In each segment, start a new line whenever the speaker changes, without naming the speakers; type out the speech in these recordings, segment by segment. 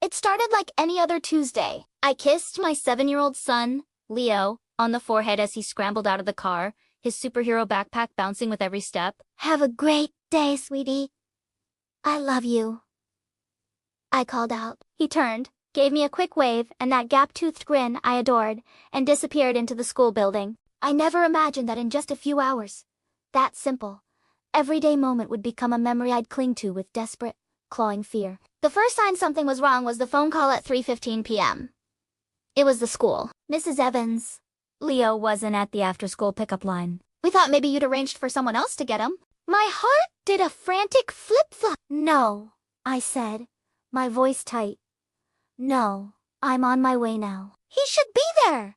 It started like any other Tuesday. I kissed my 7-year-old son, Leo, on the forehead as he scrambled out of the car, his superhero backpack bouncing with every step. Have a great day, sweetie. I love you, I called out. He turned, gave me a quick wave and that gap-toothed grin I adored, and disappeared into the school building. I never imagined that in just a few hours, that simple, everyday moment would become a memory I'd cling to with desperate, clawing fear. The first sign something was wrong was the phone call at 3:15 p.m. It was the school. Mrs. Evans. Leo wasn't at the after-school pickup line. We thought maybe you'd arranged for someone else to get him. My heart did a frantic flip-flop. No, I said, my voice tight. No, I'm on my way now. He should be there.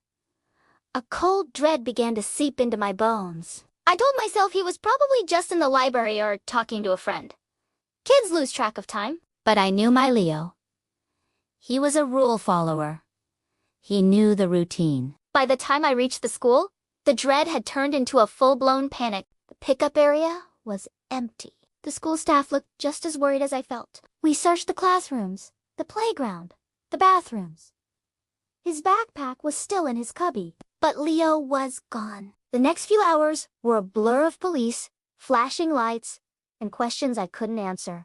A cold dread began to seep into my bones. I told myself he was probably just in the library or talking to a friend. Kids lose track of time. But I knew my Leo. He was a rule follower. He knew the routine. By the time I reached the school, the dread had turned into a full-blown panic. The pickup area was empty. The school staff looked just as worried as I felt. We searched the classrooms, the playground, the bathrooms. His backpack was still in his cubby, but Leo was gone. The next few hours were a blur of police, flashing lights, and questions I couldn't answer.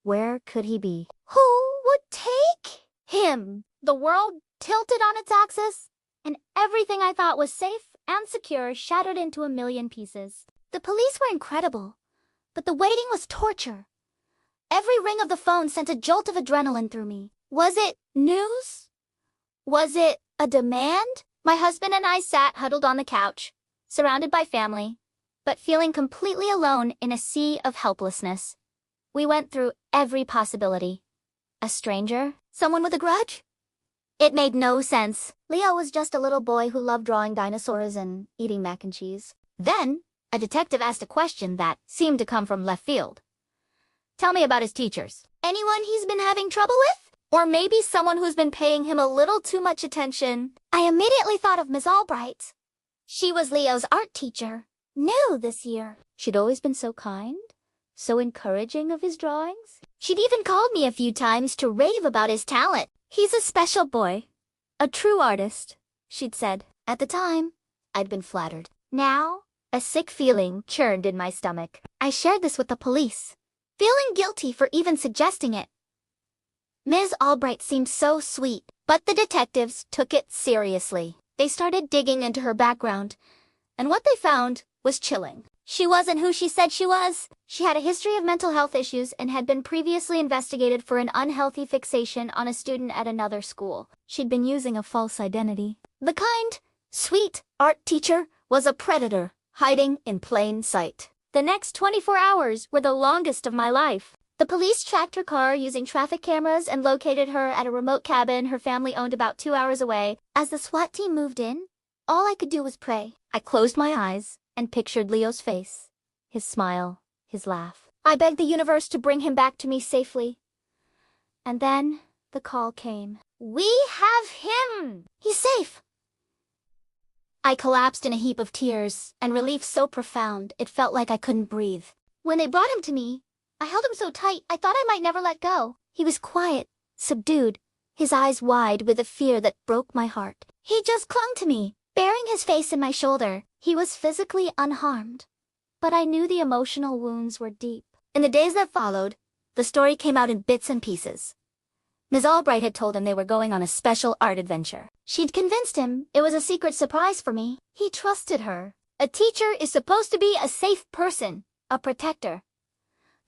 Where could he be? Who would take him? The world tilted on its axis, and everything I thought was safe and secure shattered into a million pieces. The police were incredible, but the waiting was torture. Every ring of the phone sent a jolt of adrenaline through me. Was it news? Was it a demand? My husband and I sat huddled on the couch, surrounded by family, but feeling completely alone in a sea of helplessness. We went through every possibility. A stranger? Someone with a grudge? It made no sense. Leo was just a little boy who loved drawing dinosaurs and eating mac and cheese. Then, a detective asked a question that seemed to come from left field. Tell me about his teachers. Anyone he's been having trouble with? Or maybe someone who's been paying him a little too much attention? I immediately thought of Ms. Albright. She was Leo's art teacher. New this year. She'd always been so kind. So encouraging of his drawings. She'd even called me a few times to rave about his talent. He's a special boy. A true artist, she'd said. At the time, I'd been flattered. Now, a sick feeling churned in my stomach. I shared this with the police, feeling guilty for even suggesting it. Ms. Albright seemed so sweet, but the detectives took it seriously. They started digging into her background, and what they found was chilling. She wasn't who she said she was. She had a history of mental health issues and had been previously investigated for an unhealthy fixation on a student at another school. She'd been using a false identity. The kind, sweet art teacher was a predator, hiding in plain sight. The next 24 hours were the longest of my life. The police tracked her car using traffic cameras and located her at a remote cabin her family owned about 2 hours away. As the SWAT team moved in, all I could do was pray. I closed my eyes and pictured Leo's face, his smile, his laugh. I begged the universe to bring him back to me safely. And then the call came. We have him! He's safe! I collapsed in a heap of tears, and relief so profound it felt like I couldn't breathe. When they brought him to me, I held him so tight I thought I might never let go. He was quiet, subdued, his eyes wide with a fear that broke my heart. He just clung to me, burying his face in my shoulder. He was physically unharmed, but I knew the emotional wounds were deep. In the days that followed, the story came out in bits and pieces. Ms. Albright had told him they were going on a special art adventure. She'd convinced him it was a secret surprise for me. He trusted her. A teacher is supposed to be a safe person, a protector.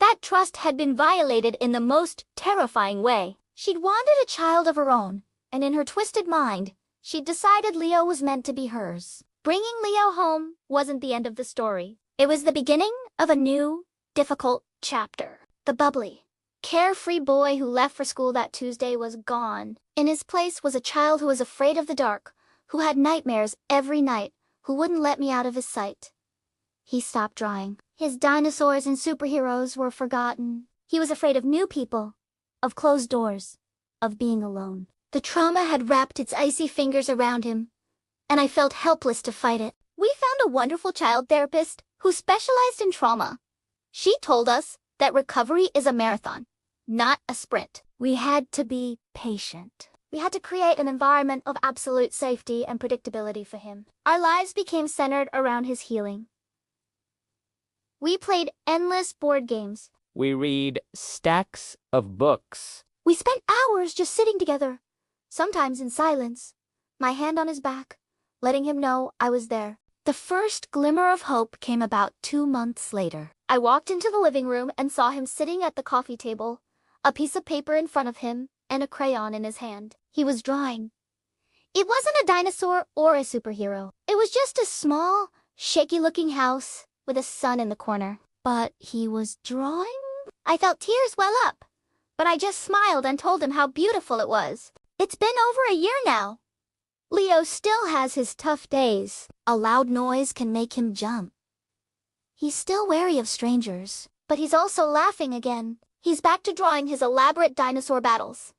That trust had been violated in the most terrifying way. She'd wanted a child of her own, and in her twisted mind, she'd decided Leo was meant to be hers. Bringing Leo home wasn't the end of the story. It was the beginning of a new, difficult chapter. The bubbly, carefree boy who left for school that Tuesday was gone. In his place was a child who was afraid of the dark, who had nightmares every night, who wouldn't let me out of his sight. He stopped drawing. His dinosaurs and superheroes were forgotten. He was afraid of new people, of closed doors, of being alone. The trauma had wrapped its icy fingers around him, and I felt helpless to fight it. We found a wonderful child therapist who specialized in trauma. She told us that recovery is a marathon, not a sprint. We had to be patient. We had to create an environment of absolute safety and predictability for him. Our lives became centered around his healing. We played endless board games.
We read stacks of books.
We spent hours just sitting together, sometimes in silence, my hand on his back, letting him know I was there. The first glimmer of hope came about 2 months later. I walked into the living room and saw him sitting at the coffee table, a piece of paper in front of him and a crayon in his hand. He was drawing. It wasn't a dinosaur or a superhero. It was just a small, shaky-looking house with a sun in the corner. But he was drawing? I felt tears well up, but I just smiled and told him how beautiful it was. It's been over a year now. Leo still has his tough days. A loud noise can make him jump. He's still wary of strangers, but he's also laughing again. He's back to drawing his elaborate dinosaur battles.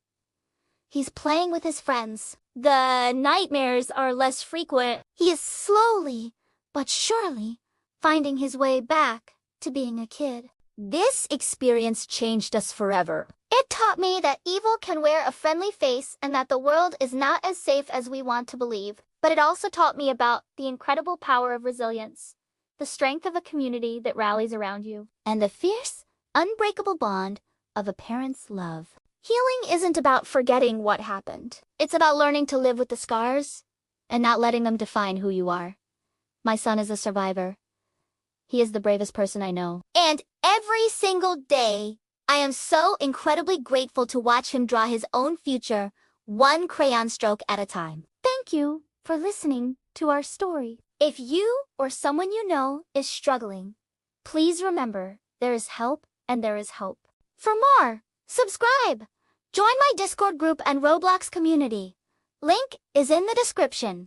He's playing with his friends. The nightmares are less frequent. He is slowly, but surely, finding his way back to being a kid. This experience changed us forever. It taught me that evil can wear a friendly face and that the world is not as safe as we want to believe. But it also taught me about the incredible power of resilience, the strength of a community that rallies around you, and the fierce, unbreakable bond of a parent's love. Healing isn't about forgetting what happened. It's about learning to live with the scars and not letting them define who you are. My son is a survivor. He is the bravest person I know. And every single day, I am so incredibly grateful to watch him draw his own future, one crayon stroke at a time. Thank you for listening to our story. If you or someone you know is struggling, please remember there is help and there is hope. For more, subscribe. Join my Discord group and Roblox community. Link is in the description.